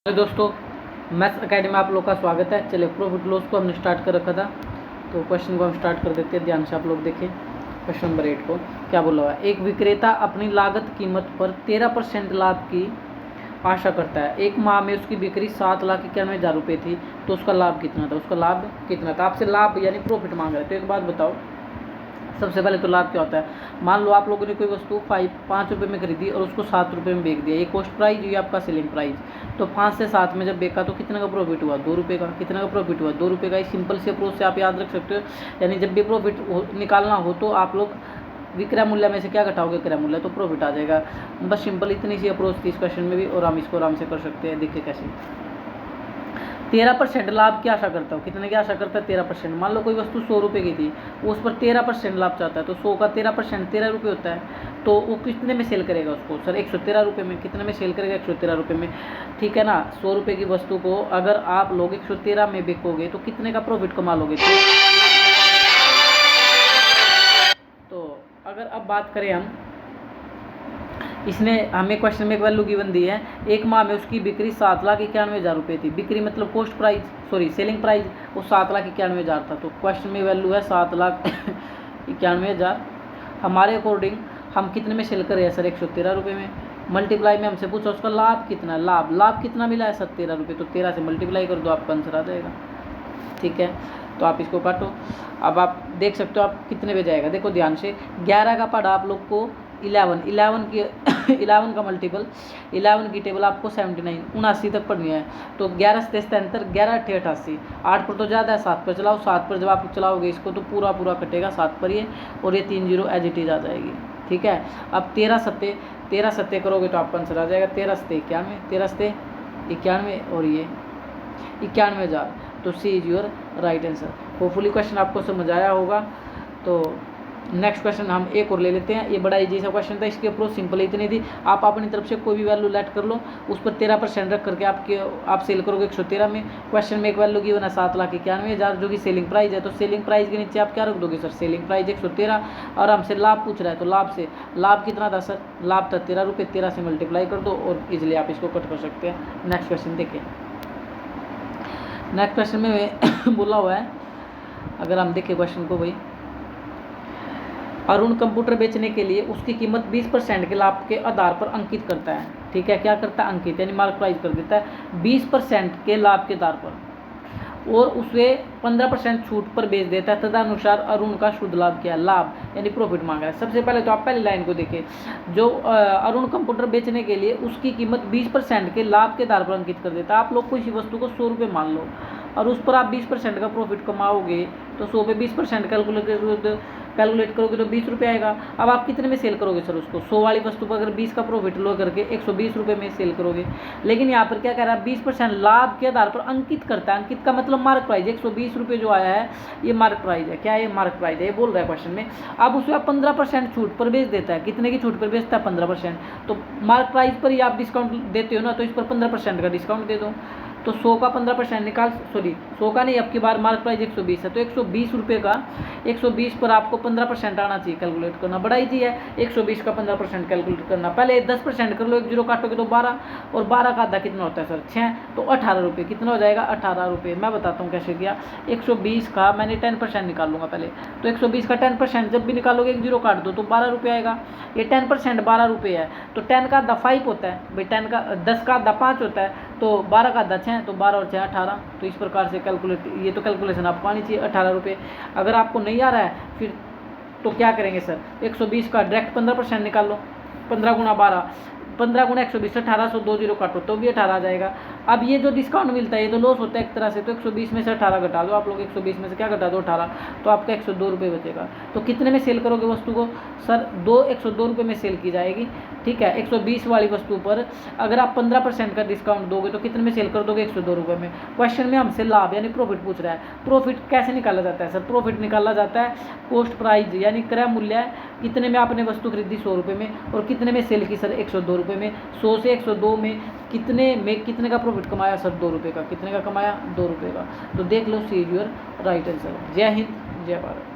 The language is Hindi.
हेलो दोस्तों, मैथ्स एकेडमी में आप लोग का स्वागत है। चलिए, प्रॉफिट लॉस को हमने स्टार्ट कर रखा था, तो क्वेश्चन को हम स्टार्ट कर देते हैं। ध्यान से आप लोग देखें क्वेश्चन नंबर 8 को। क्या बोला हुआ है? एक विक्रेता अपनी लागत कीमत पर 13% लाभ की आशा करता है। एक माह में उसकी बिक्री 7,91,000 रुपये थी, तो उसका लाभ कितना था? उसका लाभ कितना था? आपसे लाभ यानी प्रॉफिट मांग रहे हैं। तो एक बात बताओ, सबसे पहले तो लाभ क्या होता है? मान लो आप लोगों ने कोई वस्तु 5 रुपये में खरीदी और उसको 7 रुपये में बेच दिया। ये कॉस्ट प्राइस, ये आपका सेलिंग प्राइस। तो 5 से 7 में जब बेचा तो कितने का प्रॉफिट हुआ? 2 रुपये का। कितने का प्रॉफिट हुआ? 2 रुपये का। इस सिंपल से अप्रोच से आप याद रख सकते हो। यानी जब भी प्रॉफिट निकालना हो तो आप लोग विक्रय मूल्य में से क्या घटाओगे? क्रय मूल्य, तो प्रॉफिट आ जाएगा। बस सिंपल इतनी सी अप्रोच थी इस क्वेश्चन में भी, और हम इसको आराम से कर सकते हैं। देखिए कैसे। 13% लाभ की आशा करता हूँ। कितने की आशा करता है? 13%। मान लो कोई वस्तु 100 रुपये की थी, उस पर 13% लाभ चाहता है, तो 100 का 13% 13 रुपये होता है। तो वो कितने में सेल करेगा उसको? सर 113 रुपये में। कितने में सेल करेगा? 113 रुपये में। ठीक है ना। 100 रुपये की वस्तु को अगर आप लोग 113 में बेचोगे तो कितने का प्रॉफिट कमा लोगे? तो अगर अब बात करें हम, इसने हमें क्वेश्चन में एक वैल्यू गिवन दी है। एक माह में उसकी बिक्री 7,91,000 रुपये थी। बिक्री मतलब cost price, sorry selling price, वो 7,91,000 था। तो क्वेश्चन में वैल्यू है 7,91,000। हमारे अकॉर्डिंग हम कितने में सेल कर रहे हैं सर? 113 रुपये में। मल्टीप्लाई में हमसे पूछा उसका लाभ कितना है। लाभ कितना मिला है सर? 13 रुपये। तो 13 से मल्टीप्लाई कर दो, आपका आंसर आ जाएगा। ठीक है, तो आप इसको काटो। अब आप देख सकते हो आप कितने पे जाएगा। देखो ध्यान से, 11 का पढ़ा आप लोग को 11 की 11 का मल्टीपल, 11 की टेबल आपको 79 79 तक पढ़नी है। तो 11 से 73, 11 8 88, 8 पर तो ज़्यादा है, 7 पर चलाओ। 7 पर जब आप चलाओगे इसको तो पूरा कटेगा 7 पर ये, और ये 3 0 एज इट इज आ जाएगी। ठीक है, अब 13 सत्ते करोगे तो आपका आंसर आ जाएगा 13 सत्ते 91, 13 सत्ते 91, और ये 91,000। तो C is your right answer. Hopefully question आपको समझ आया होगा। तो नेक्स्ट क्वेश्चन हम एक और ले लेते हैं। ये बड़ा इजी सा क्वेश्चन था, इसकी अप्रोच सिंपल इतनी थी। आप अपनी तरफ से कोई भी वैल्यू लेट कर लो, उस पर 13% रख करके आप सेल करोगे 113 में। क्वेश्चन में एक वैल्यू गिवन है 7,91,000 जो कि सेलिंग प्राइस है। तो सेलिंग प्राइस के नीचे आप क्या रख दोगे सर? सेलिंग प्राइस 113, और हमसे लाभ पूछ रहा है, तो लाभ कितना था सर? लाभ था 13 रुपये। 13 से मल्टीप्लाई कर दो और इजिली आप इसको कट कर सकते हैं। नेक्स्ट क्वेश्चन देखिए। नेक्स्ट क्वेश्चन में बोला हुआ है, अगर हम देखें क्वेश्चन को भाई, अरुण कंप्यूटर बेचने के लिए उसकी कीमत 20% के लाभ के आधार पर अंकित करता है। ठीक है, क्या करता है? अंकित, यानी मार्क प्राइस कर देता है 20% के लाभ के आधार पर, और उसे 15% छूट पर बेच देता है। तदनुसार अरुण का शुद्ध लाभ क्या है? लाभ यानी प्रॉफिट मांगा है। सबसे पहले तो आप पहली लाइन को देखें। जो अरुण कंप्यूटर बेचने के लिए उसकी कीमत 20% के लाभ के आधार पर अंकित कर देता है। आप लोग किसी वस्तु को 100 रुपये मान लो, और उस पर आप 20% का प्रॉफिट कमाओगे, तो 100 पे 20% कैलकुलेट करोगे तो 20 रुपये आएगा। अब आप कितने में सेल करोगे सर उसको? 100 वाली वस्तु पर अगर 20 का प्रॉफिट लो करके 120 रुपये में सेल करोगे। लेकिन यहाँ पर क्या कह रहा है? 20% लाभ के आधार पर अंकित करता है। अंकित का मतलब मार्क प्राइस। 120 रुपये जो आया है ये मार्क प्राइस है। क्या है? मार्क प्राइस है, ये बोल रहा है क्वेश्चन में। अब उसमें 15% छूट पर बेच देता है। कितने की छूट पर बेचता है? 15%। तो मार्क प्राइस पर ही आप डिस्काउंट देते हो ना, तो इस पर 15% का डिस्काउंट दे दो। तो 100 का 15% निकाल, सॉरी 100 का नहीं, अब की बार मार्क प्राइस 120 है, तो 120 रुपये का 120 पर आपको 15% आना चाहिए। कैलकुलेट करना बड़ा ईजी है। 120 का 15% कैलकुलेट करना, पहले 10% कर लो, 1 जीरो काटोगे तो 12, और 12 का आधा कितना होता है सर? 6, तो 18 रुपये। कितना हो जाएगा? 18 रुपये। मैं बताता हूँ कैसे किया। 120 का मैंने 10% निकाल लूँगा पहले। तो 120 का 10% जब भी निकालोगे 1 जीरो काट दो तो 12 रुपये आएगा। ये 10% 12 रुपये है। तो 10 का आधा 5 होता है भाई, 10 का आधा 5 होता है, तो 12 का आधा 6, तो 12 और 6 18। तो इस प्रकार से ये तो कैलकुलेशन आपको आनी चाहिए। 18 रुपये। अगर आपको नहीं आ रहा है फिर तो क्या करेंगे सर? 120 का डायरेक्ट 15% निकाल लो। 15 गुणा 12, 15 गुणा 120, 1800, 2 जीरो काटो तो भी 18 आ जाएगा। अब ये जो डिस्काउंट मिलता है ये तो लॉस होता है एक तरह से। तो 120 में से 18 घटा दो आप लोग। 120 में से क्या घटा दो? 18, तो आपका 102 रुपये बचेगा। तो कितने में सेल करोगे वस्तु को सर? 102 रुपये में सेल की जाएगी। ठीक है, 120 वाली वस्तु पर अगर आप 15% का डिस्काउंट दोगे तो कितने में सेल कर दोगे? 102 रुपये में। क्वेश्चन में हमसे लाभ यानी प्रॉफिट पूछ रहा है। प्रॉफिट कैसे निकाला जाता है सर? प्रॉफिट निकाला जाता है कॉस्ट प्राइस यानी क्रय मूल्य, कितने में आपने वस्तु खरीदी? 100 रुपये में, और कितने में सेल की सर? 102 रुपये में। 100 से 102 में कितने का प्रॉफिट कमाया सर? 2 रुपये का। कितने का कमाया? 2 रुपये का। तो देख लो, सी इज योर राइट आंसर। जय हिंद, जय भारत।